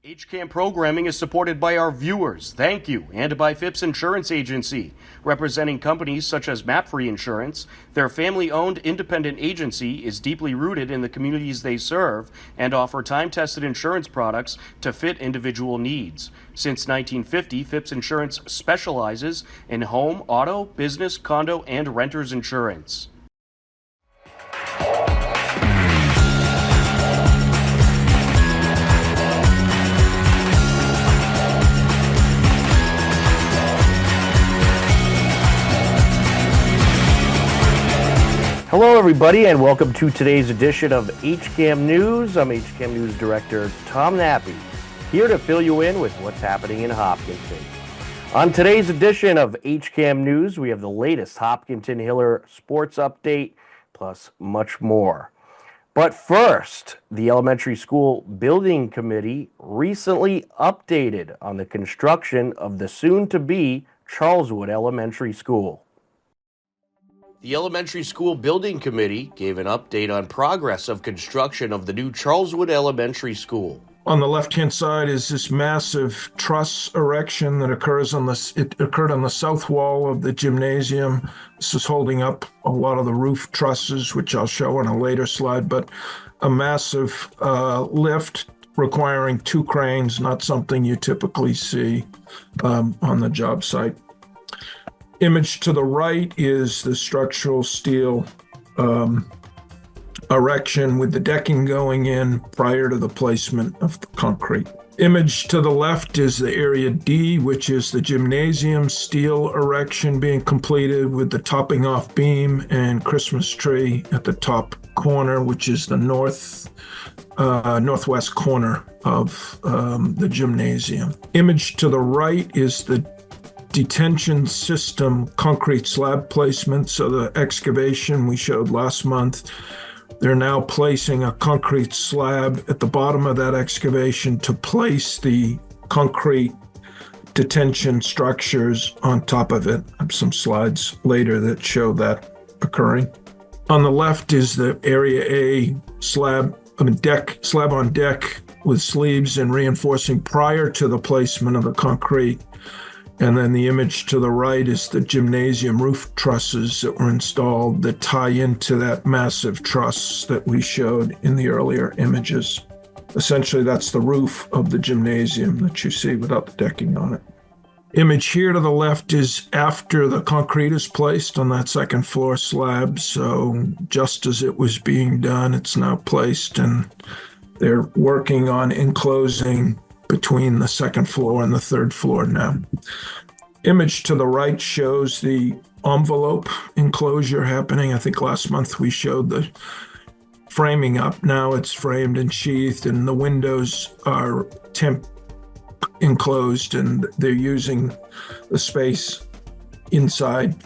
HCAM programming is supported by our viewers, thank you, and by Phipps Insurance Agency, representing companies such as MapFree Insurance. Their family-owned independent agency is deeply rooted in the communities they serve and offer time-tested insurance products to fit individual needs. Since 1950, Phipps Insurance specializes in home, auto, business, condo, and renters insurance. Hello, everybody, and welcome to today's edition of HCAM News. I'm HCAM News Director Tom Nappy, here to fill you in with what's happening in Hopkinton. On today's edition of HCAM News, we have the latest Hopkinton Hiller sports update, plus much more. But first, the Elementary School Building Committee recently updated on the construction of the soon-to-be Charleswood Elementary School. The Elementary School Building Committee gave an update on progress of construction of the new Charleswood Elementary School. On the left-hand side is this massive truss erection that occurred on the south wall of the gymnasium. This is holding up a lot of the roof trusses, which I'll show in a later slide, but a massive lift requiring 2 cranes, not something you typically see on the job site. Image to the right is the structural steel erection with the decking going in prior to the placement of the concrete. Image to the left is the area D, which is the gymnasium steel erection being completed with the topping off beam and Christmas tree at the top corner, which is the northwest corner of the gymnasium. Image to the right is the detention system concrete slab placement. So the excavation we showed last month, they're now placing a concrete slab at the bottom of that excavation to place the concrete detention structures on top of it. I have some slides later that show that occurring. On the left is the area A slab on deck with sleeves and reinforcing prior to the placement of the concrete. And then the image to the right is the gymnasium roof trusses that were installed that tie into that massive truss that we showed in the earlier images. Essentially, that's the roof of the gymnasium that you see without the decking on it. Image here to the left is after the concrete is placed on that second floor slab. So just as it was being done, it's now placed, and they're working on enclosing between the second floor and the third floor now. Image to the right shows the envelope enclosure happening. I think last month we showed the framing up. Now it's framed and sheathed, and the windows are temp enclosed, and they're using the space inside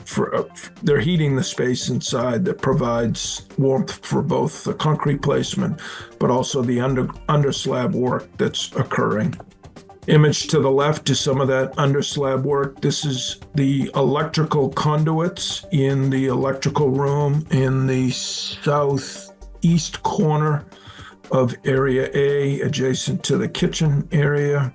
they're heating the space inside that provides warmth for both the concrete placement but also the under slab work that's occurring. Image to the left is some of that under slab work. This is the electrical conduits in the electrical room in the southeast corner of area A, adjacent to the kitchen area.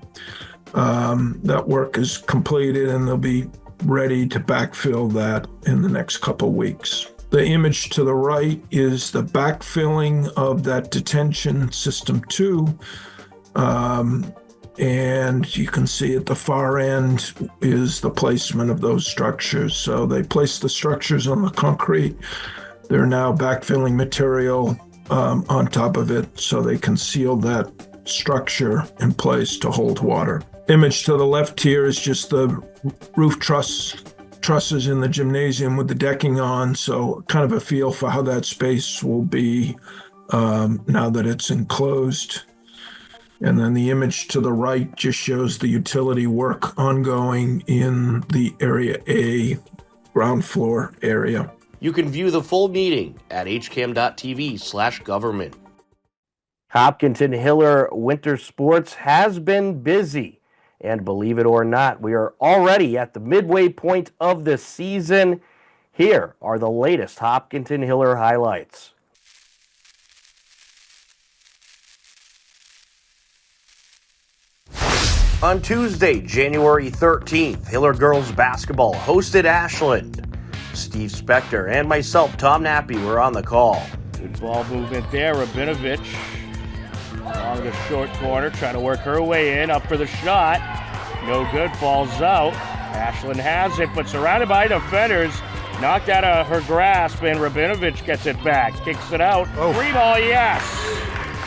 That work is completed, and they'll be ready to backfill that in the next couple weeks. The image to the right is the backfilling of that detention system 2. And you can see at the far end is the placement of those structures. So they place the structures on the concrete. They're now backfilling material on top of it so they can seal that structure in place to hold water. Image to the left here is just the roof trusses in the gymnasium with the decking on, so kind of a feel for how that space will be now that it's enclosed. And then the image to the right just shows the utility work ongoing in the area A ground floor area. You can view the full meeting at hcam.tv/government. Hopkinton Hiller winter sports has been busy. And believe it or not, we are already at the midway point of the season. Here are the latest Hopkinton Hiller highlights. On Tuesday, January 13th, Hiller girls basketball hosted Ashland. Steve Spector and myself, Tom Nappy, were on the call. Good ball movement there. Rabinovich along the short corner, trying to work her way in, up for the shot. No good, falls out. Ashland has it, but surrounded by defenders. Knocked out of her grasp, and Rabinovich gets it back. Kicks it out. Oh. Free ball, yes.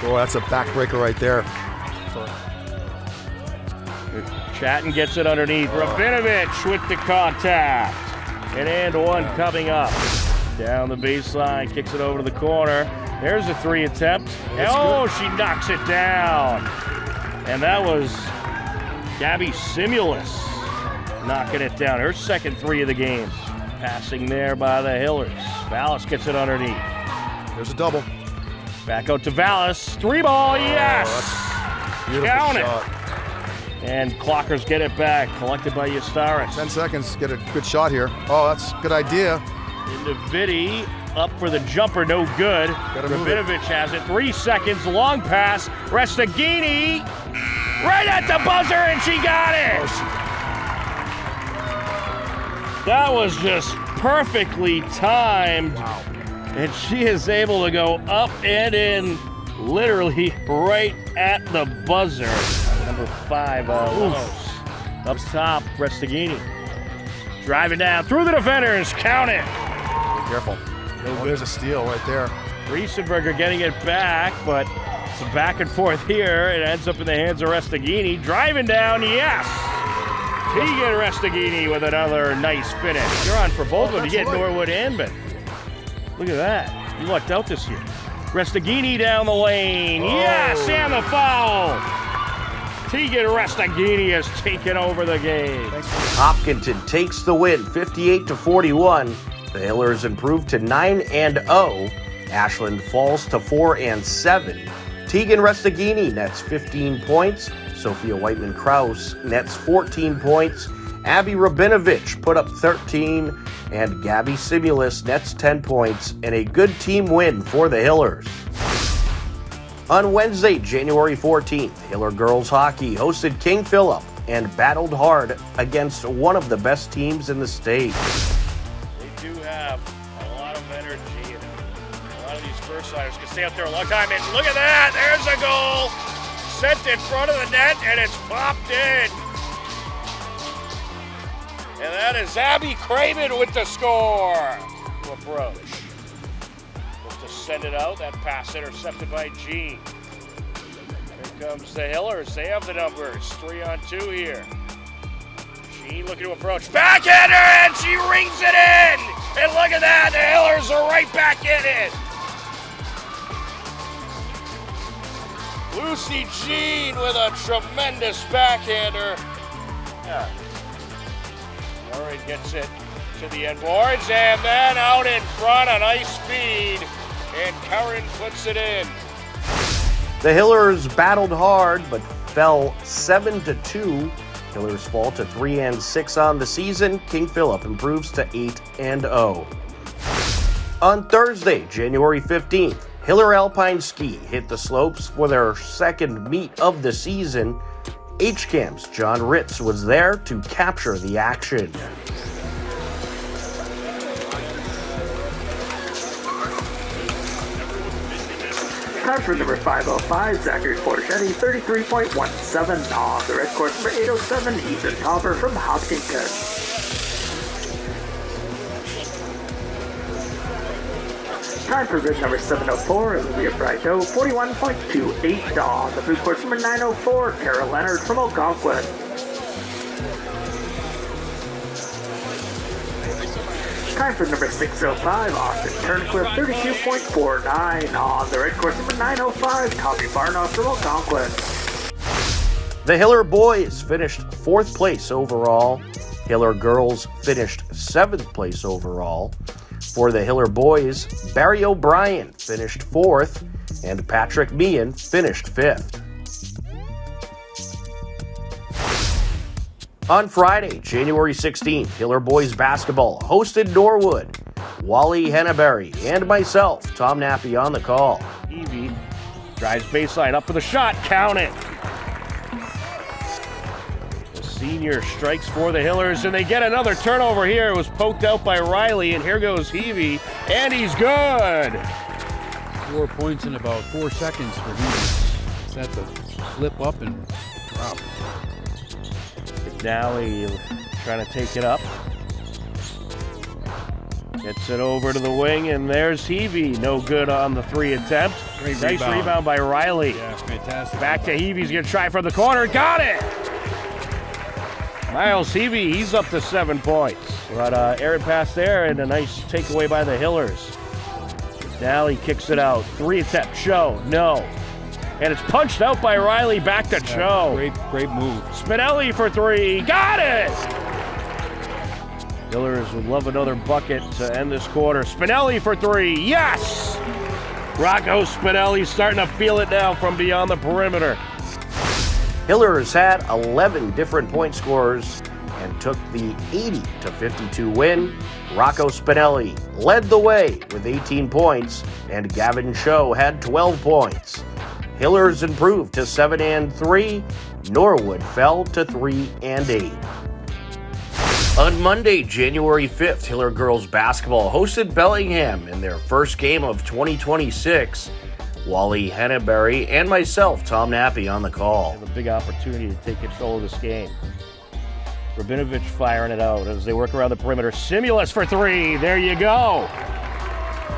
Oh, that's a backbreaker right there. Chatton gets it underneath. Rabinovich with the contact. And one coming up. Down the baseline, kicks it over to the corner. There's a three attempt. She knocks it down. And that was Gabby Simulus knocking it down. Her second three of the game. Passing there by the Hillers. Vallis gets it underneath. There's a double. Back out to Vallis. Three ball, yes! Beautiful Count shot. it. And Clockers get it back. Collected by Yastaris. 10 seconds, get a good shot here. Oh, that's a good idea. Into Vitti, up for the jumper, no good. Rabinovich has it, 3 seconds, long pass. Restaghini, right at the buzzer, and she got it! That was just perfectly timed. Wow. And she is able to go up and in, literally right at the buzzer. Number 5, Lemos. Up top, Restaghini. Driving down through the defenders, count it. Be careful. There's a steal right there. Riesenberger getting it back, but it's a back and forth here. It ends up in the hands of Restaghini. Driving down, yes! Tegan Restaghini with another nice finish. You're on for both of them. You get Norwood and Ben. Look at that. You lucked out this year. Restaghini down the lane. Yes, and the foul. Tegan Restaghini has taken over the game. Hopkinton takes the win, 58-41. The Hillers improved to 9-0. Ashland falls to 4-7. Tegan Restaghini nets 15 points. Sophia Whiteman-Krause nets 14 points. Abby Rabinovich put up 13. And Gabby Simulus nets 10 points in a good team win for the Hillers. On Wednesday, January 14th, Hiller girls hockey hosted King Philip and battled hard against one of the best teams in the state. They do have a lot of energy, and a lot of these first-liners can stay out there a long time. And look at that! There's a goal! Sent in front of the net, and it's popped in. And that is Abby Craven with the score. To approach. Just to send it out. That pass intercepted by Jean. Here comes the Hillers. They have the numbers. 3-on-2 here. Jean looking to approach. Backhander, and she rings it in. And look at that. The Hillers are right back in it. Lucy Jean with a tremendous backhander. Yeah. Murray gets it to the end boards, and then out in front on ice speed, and Curran puts it in. The Hillers battled hard, but fell 7-2. Hillers fall to 3-6 on the season. King Philip improves to 8-0. On Thursday, January 15th, Hiller Alpine Ski hit the slopes for their second meet of the season. HCAM's John Ritz was there to capture the action. Time for number 505, Zachary Porchetti, 33.17 on the red course. Number 807, Ethan Topper from Hopkinton. Time for bid number 704, Olivia Brighto, 41.28 on the blue course. Number 904, Tara Leonard from Algonquin. Time for number 605, Austin Turnquist, 32.49 on the red course. Number 905, Tommy Barnoff from Algonquin. The Hiller boys finished 4th place overall. Hiller girls finished 7th place overall. For the Hiller boys, Barry O'Brien finished 4th, and Patrick Meehan finished 5th. On Friday, January 16th, Hiller boys basketball hosted Norwood. Wally Henneberry and myself, Tom Nappy, on the call. Evie drives baseline up for the shot, count it. senior strikes for the Hillers, and they get another turnover here. It was poked out by Riley, and here goes Heavey, and he's good. 4 points in about 4 seconds for Heavey. Set the flip up and drop. McNally trying to take it up. Gets it over to the wing, and there's Heavey. No good on the 3 attempt. Nice rebound by Riley. Yeah, fantastic. Back to Heavey's going to try from the corner. Got it! Miles Heavey, he's up to 7 points. But errant pass there, and a nice takeaway by the Hillers. McNally kicks it out. 3 attempt. Cho, no. And it's punched out by Riley. Back to Cho. Great move. Spinelli for 3. Got it! Hillers would love another bucket to end this quarter. Spinelli for 3. Yes! Rocco Spinelli starting to feel it now from beyond the perimeter. Hillers had 11 different point scorers and took the 80-52 win. Rocco Spinelli led the way with 18 points, and Gavin Cho had 12 points. Hillers improved to 7-3. Norwood fell to 3-8. On Monday, January 5th, Hiller girls basketball hosted Bellingham in their first game of 2026. Wally Henneberry and myself, Tom Nappy, on the call. Have a big opportunity to take control of this game. Rabinovich firing it out as they work around the perimeter. Simulus for 3. There you go.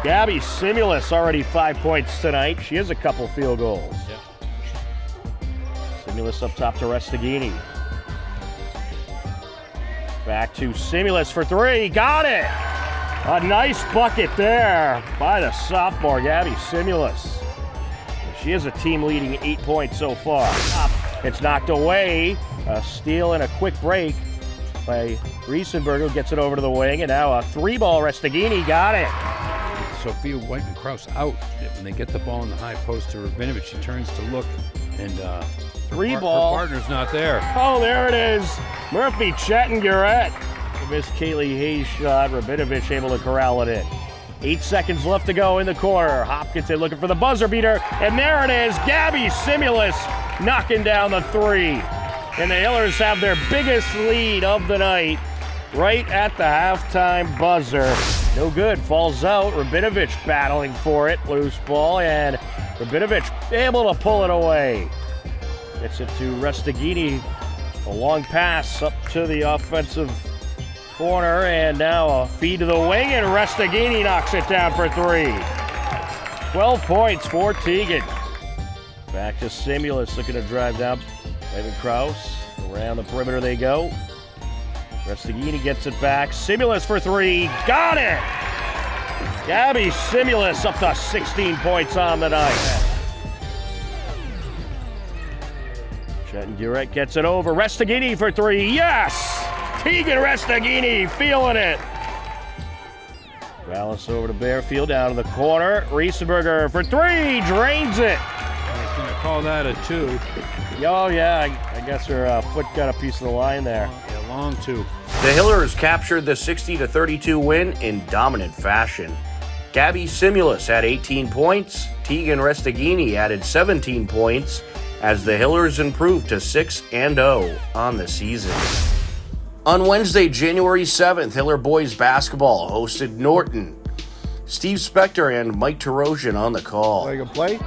Gabby Simulus already 5 points tonight. She has a couple field goals. Simulus up top to Restaghini. Back to Simulus for 3. Got it! A nice bucket there by the sophomore, Gabby Simulus. She has a team-leading 8 points so far. It's knocked away. A steal and a quick break by Riesenberger. Gets it over to the wing, and now a 3-ball. Restaghini got it. Sophia White and Krause out. When they get the ball in the high post to Rabinovich, she turns to look, and 3-ball. Her partner's not there. Oh, there it is. Murphy, Chet, and Garrett. Missed Kaylee Hayes' shot. Rabinovich able to corral it in. 8 seconds left to go in the quarter. Hopkinson looking for the buzzer beater, and there it is. Gabby Simulus knocking down the 3. And the Hillers have their biggest lead of the night right at the halftime buzzer. No good. Falls out. Rabinovich battling for it. Loose ball, and Rabinovich able to pull it away. Gets it to Restaghini. A long pass up to the offensive corner, and now a feed to the wing, and Restaghini knocks it down for 3. 12 points for Teagan. Back to Simulus looking to drive down. Evan Krause. Around the perimeter they go. Restaghini gets it back. Simulus for 3. Got it! Gabby Simulus up to 16 points on the night. Chet Garrett gets it over. Restaghini for 3. Yes! Teagan Restaghini feeling it. Balance over to Bearfield down to the corner. Riesenberger for 3. Drains it. I was going to call that a 2. Oh, yeah. I guess her foot got a piece of the line there. Yeah, long 2. The Hillers captured the 60-32 win in dominant fashion. Gabby Simulus had 18 points. Teagan Restaghini added 17 points as the Hillers improved to 6-0 on the season. On Wednesday, January 7th, Hiller boys basketball hosted Norton. Steve Spector and Mike Tarosian on the call. Play good play.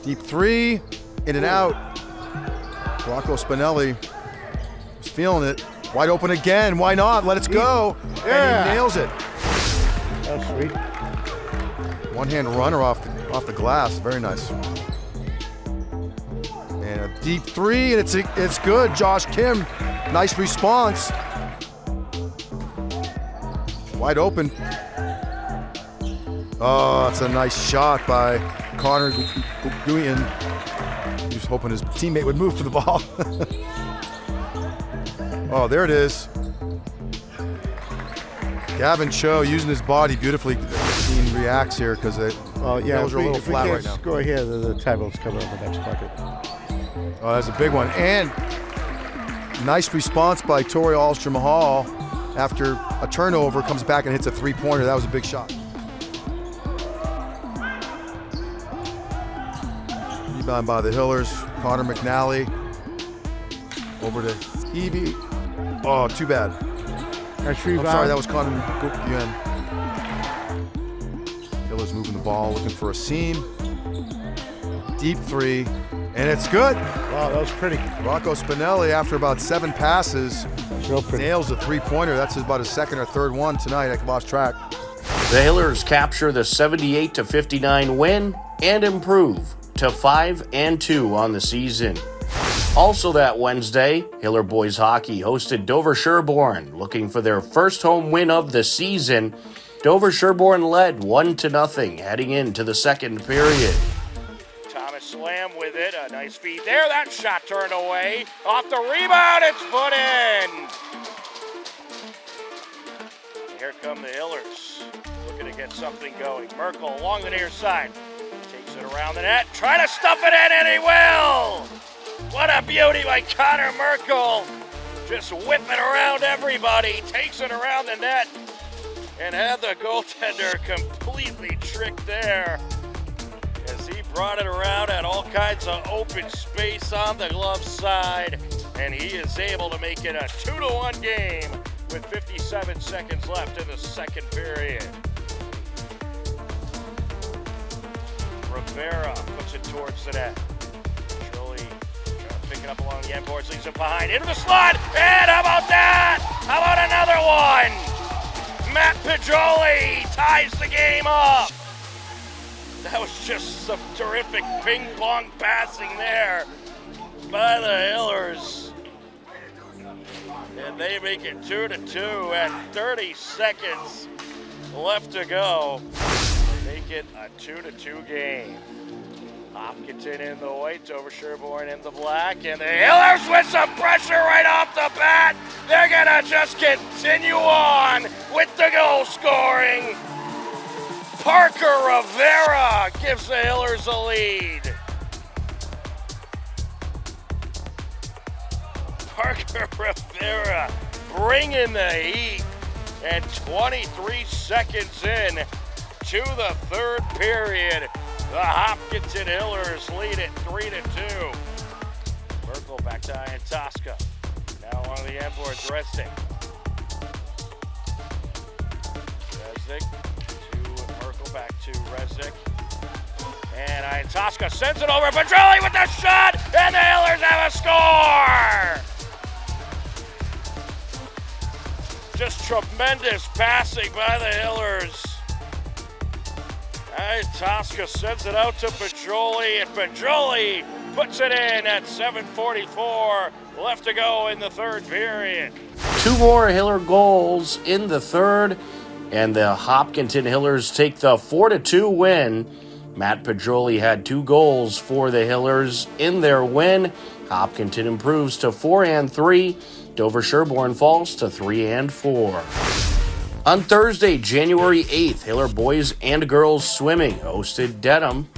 Deep 3, in and out. Rocco Spinelli is feeling it. Wide open again. Why not? Let it go. And he nails it. That's sweet. One-hand runner off the glass. Very nice. And a deep 3, and it's good. Josh Kim, nice response. Wide open. Oh, that's a nice shot by Connor Guyan. He was hoping his teammate would move for the ball. Oh, there it is. Gavin Cho using his body beautifully. The team reacts here because the Hillers are a little flat right now. Score here, the table's coming on the next bucket. Oh, that's a big one. And nice response by Tori Alster-Mahal after a turnover, comes back and hits a 3-pointer. That was a big shot. Rebound by the Hillers. Connor McNally. Over to Evie. Oh, too bad. Nice I'm rebound. sorry, that was caught in again. Hiller's moving the ball, looking for a seam. Deep three, and it's good. Wow, that was pretty. Rocco Spinelli, after about 7 passes, Real pretty. nails a three-pointer. That's about his second or third one tonight. I lost track. The Hillers capture the 78-59 win and improve to 5-2 on the season. Also that Wednesday, Hiller boys hockey hosted Dover Sherborne, looking for their first home win of the season. Dover Sherborne led 1-0 heading into the second period. Thomas Slam with it. A nice feed there. That shot turned away. Off the rebound. It's put in. Here come the Hillers. Looking to get something going. Merkel along the near side. Takes it around the net. Trying to stuff it in, and he will. What a beauty by Connor Merkel. Just whipping around everybody. Takes it around the net. And had the goaltender completely tricked there as he brought it around, had all kinds of open space on the glove side, and he is able to make it a 2-1 game with 57 seconds left in the second period. Rivera puts it towards the net. Shirley picking up along the end boards, leaves it behind, into the slot, and how about that? How about another one? Matt Pajoli ties the game up. That was just some terrific ping pong passing there by the Hillers. And they make it 2-2 at 30 seconds left to go. They make it a 2-2 game. Hopkinton in the white, Dover Sherborne in the black, and the Hillers with some pressure right off the bat. They're gonna just continue on with the goal scoring. Parker Rivera gives the Hillers a lead. Parker Rivera bringing the heat, and 23 seconds in to the third period. The Hopkinton Hillers lead it 3-2. Merkel back to Ian Tosca. Now along the end boards, Resnick. Resnick to Merkel, back to Resnick. And Ian Tosca sends it over. Pedrelli with the shot, and the Hillers have a score! Just tremendous passing by the Hillers. Tosca sends it out to Pajoli, and Pajoli puts it in at 7:44 left to go in the third period. 2 more Hiller goals in the third, and the Hopkinton Hillers take the 4-2 win. Matt Pajoli had 2 goals for the Hillers in their win. Hopkinton improves to 4-3. Dover Sherborne falls to 3-4. On Thursday, January 8th, Hiller boys and girls swimming hosted Dedham.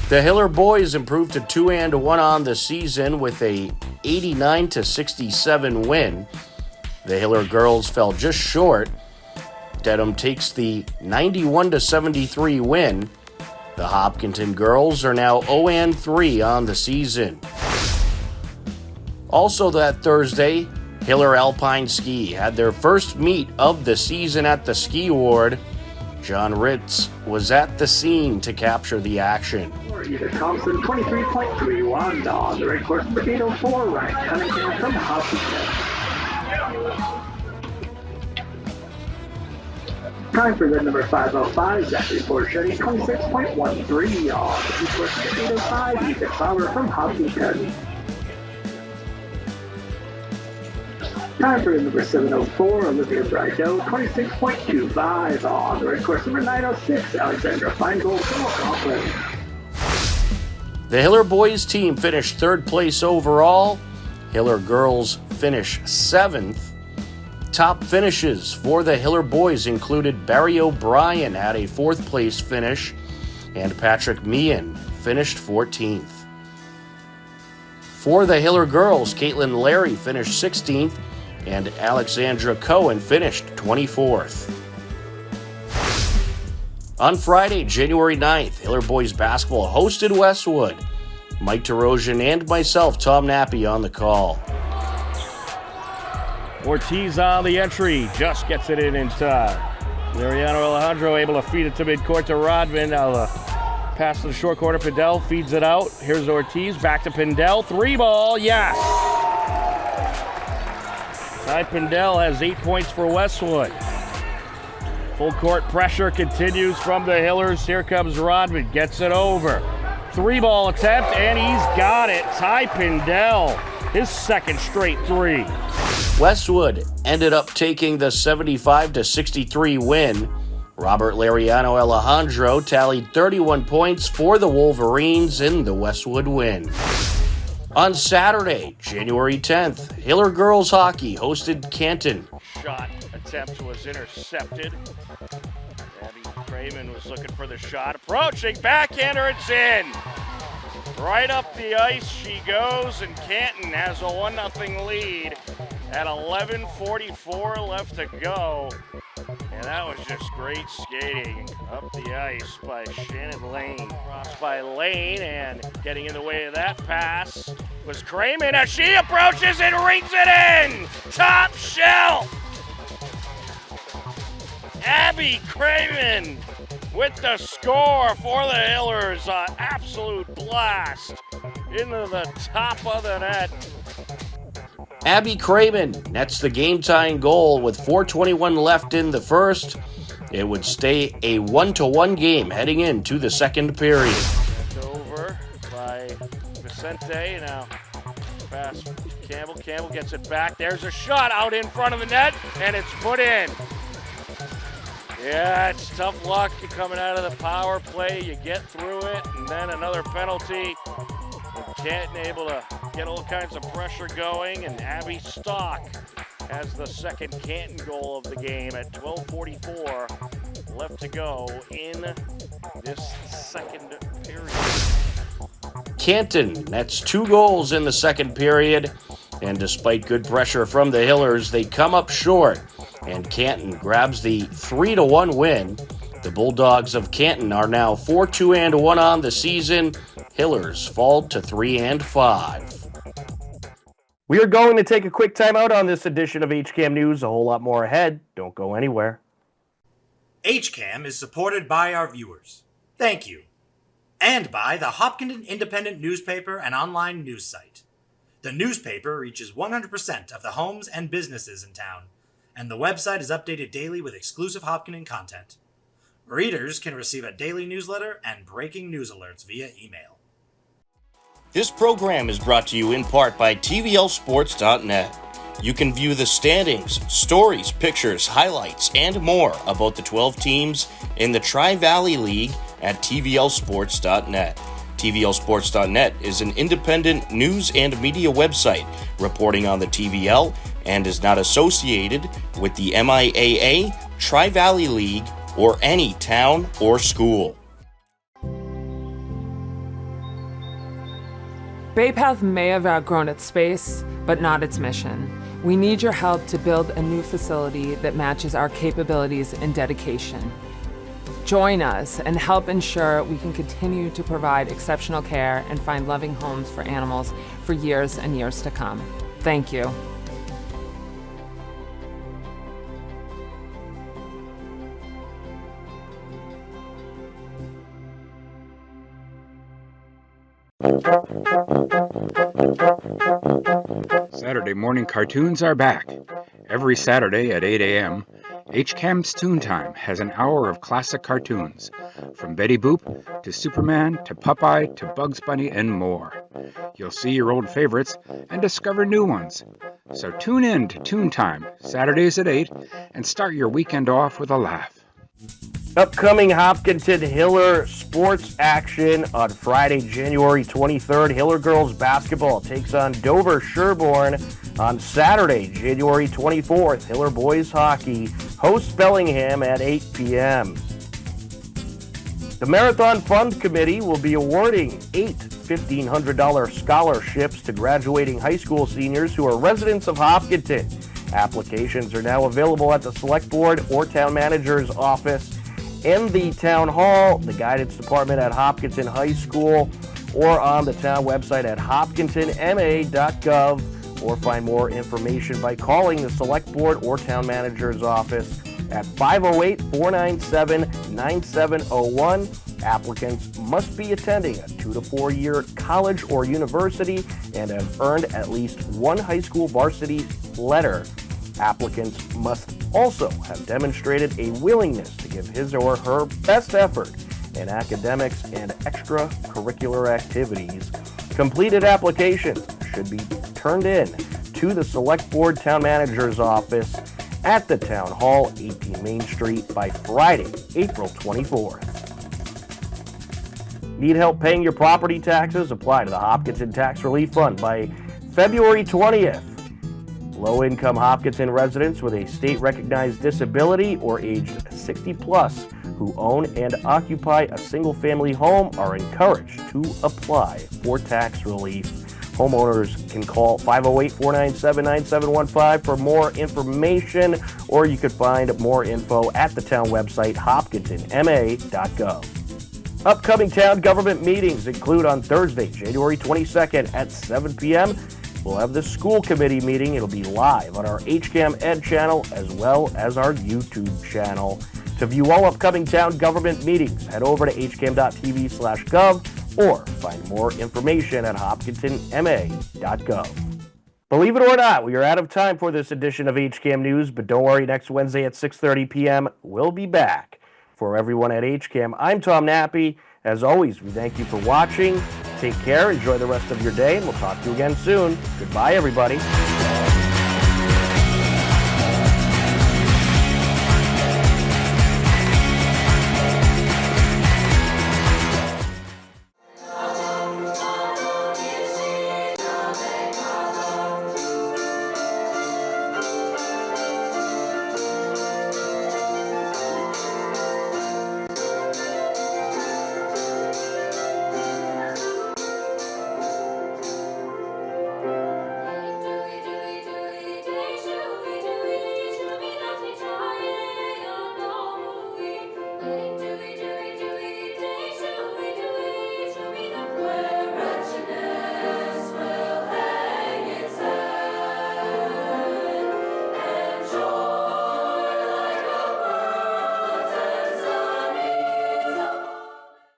The Hiller boys improved to 2-1 on the season with a 89-67 win. The Hiller girls fell just short. Dedham takes the 91-73 win. The Hopkinton girls are now 0-3 on the season. Also that Thursday, Hiller Alpine Ski had their first meet of the season at the Ski Award. John Ritz was at the scene to capture the action. Ethan Thompson, 23.31 on the red course, 804, Ryan Cunningham from Hopkinton. Time for the number 505, Zachary Porchetti, 26.13 on the blue course, 805, Ethan Fowler from Hopkinton. Time for the number 704, Olivia Brideau, 26.25 on the red course, number 906, Alexandra Feingold from Algonquin. The Hiller boys team finished 3rd place overall. Hiller girls finished 7th. Top finishes for the Hiller boys included Barry O'Brien had a 4th place finish. and Patrick Meehan finished 14th. For the Hiller girls, Caitlin Larry finished 16th, and Alexandra Cohen finished 24th. On Friday, January 9th, Hiller boys basketball hosted Westwood. Mike Terosian and myself, Tom Nappy, on the call. Ortiz on the entry, just gets it in time. Mariano Alejandro able to feed it to midcourt to Rodman. Now the pass to the short corner, Pindell feeds it out. Here's Ortiz, back to Pindell, 3-ball, yes! Ty Pindell has 8 points for Westwood. Full court pressure continues from the Hillers. Here comes Rodman, gets it over. 3-ball attempt, and he's got it. Ty Pindell, his second straight 3. Westwood ended up taking the 75-63 win. Robert Lariano Alejandro tallied 31 points for the Wolverines in the Westwood win. On Saturday, January 10th, Hiller girls hockey hosted Canton. Shot attempt was intercepted. Abby Craven was looking for the shot. Approaching, backhander, it's in. Right up the ice she goes, and Canton has a 1-0 lead at 11:44 left to go. And that was just great skating up the ice by Shannon Lane. Crossed by Lane, and getting in the way of that pass was Craven as she approaches and rings it in! Top shelf! Abby Craven with the score for the Hillers. An absolute blast into the top of the net. Abby Craven nets the game-tying goal with 4:21 left in the first. It would stay a 1-1 game heading into the second period. Over by Vicente. Now pass Campbell. Campbell gets it back. There's a shot out in front of the net, and it's put in. Yeah, it's tough luck coming out of the power play. You get through it, and then another penalty. Canton able to get all kinds of pressure going, and Abby Stock has the second Canton goal of the game at 12:44 left to go in this second period. Canton nets 2 goals in the second period, and despite good pressure from the Hillers, they come up short, and Canton grabs the 3-1 win. The Bulldogs of Canton are now 4-2-1 on the season. Hillers fall to 3-5. We are going to take a quick timeout on this edition of HCAM News. A whole lot more ahead. Don't go anywhere. HCAM is supported by our viewers. Thank you. And by the Hopkinton Independent newspaper and online news site. The newspaper reaches 100% of the homes and businesses in town, and the website is updated daily with exclusive Hopkinton content. Readers can receive a daily newsletter and breaking news alerts via email. This program is brought to you in part by TVLSports.net. You can view the standings, stories, pictures, highlights, and more about the 12 teams in the Tri-Valley League at TVLSports.net. TVLSports.net is an independent news and media website reporting on the TVL and is not associated with the MIAA, Tri-Valley League, or any town or school. Bay Path may have outgrown its space, but not its mission. We need your help to build a new facility that matches our capabilities and dedication. Join us and help ensure we can continue to provide exceptional care and find loving homes for animals for years and years to come. Thank you. Saturday morning cartoons are back. Every Saturday at 8 a.m., HCAM's Toon Time has an hour of classic cartoons, from Betty Boop to Superman to Popeye to Bugs Bunny and more. You'll see your old favorites and discover new ones. So tune in to Toon Time, Saturdays at 8, and start your weekend off with a laugh. Upcoming Hopkinton Hiller sports action on Friday, January 23rd. Hiller girls basketball takes on Dover Sherborne. On Saturday, January 24th, Hiller boys hockey hosts Bellingham at 8 p.m. The Marathon Fund Committee will be awarding 8 $1,500 scholarships to graduating high school seniors who are residents of Hopkinton. Applications are now available at the Select Board or Town Manager's office, in the Town Hall, the Guidance Department at Hopkinton High School, or on the town website at hopkintonma.gov, or find more information by calling the Select Board or Town Manager's office at 508-497-9701. Applicants must be attending a 2 to 4 year college or university and have earned at least one high school varsity letter. Applicants must also have demonstrated a willingness to give his or her best effort in academics and extracurricular activities. Completed applications should be turned in to the Select Board Town Manager's office at the Town Hall, 18 Main Street, by Friday, April 24th. Need help paying your property taxes? Apply to the Hopkinton Tax Relief Fund by February 20th. Low-income Hopkinton residents with a state-recognized disability or aged 60 plus who own and occupy a single-family home are encouraged to apply for tax relief. Homeowners can call 508-497-9715 for more information, or you could find more info at the town website, hopkintonma.gov. Upcoming town government meetings include on Thursday, January 22nd at 7 p.m. We'll have the school committee meeting. It'll be live on our HCAM Ed channel as well as our YouTube channel. To view all upcoming town government meetings, head over to hcam.tv/gov or find more information at hopkintonma.gov. Believe it or not, we are out of time for this edition of HCAM News, but don't worry, next Wednesday at 6:30 p.m., we'll be back. For everyone at HCAM, I'm Tom Nappy. As always, we thank you for watching. Take care, enjoy the rest of your day, and we'll talk to you again soon. Goodbye, everybody.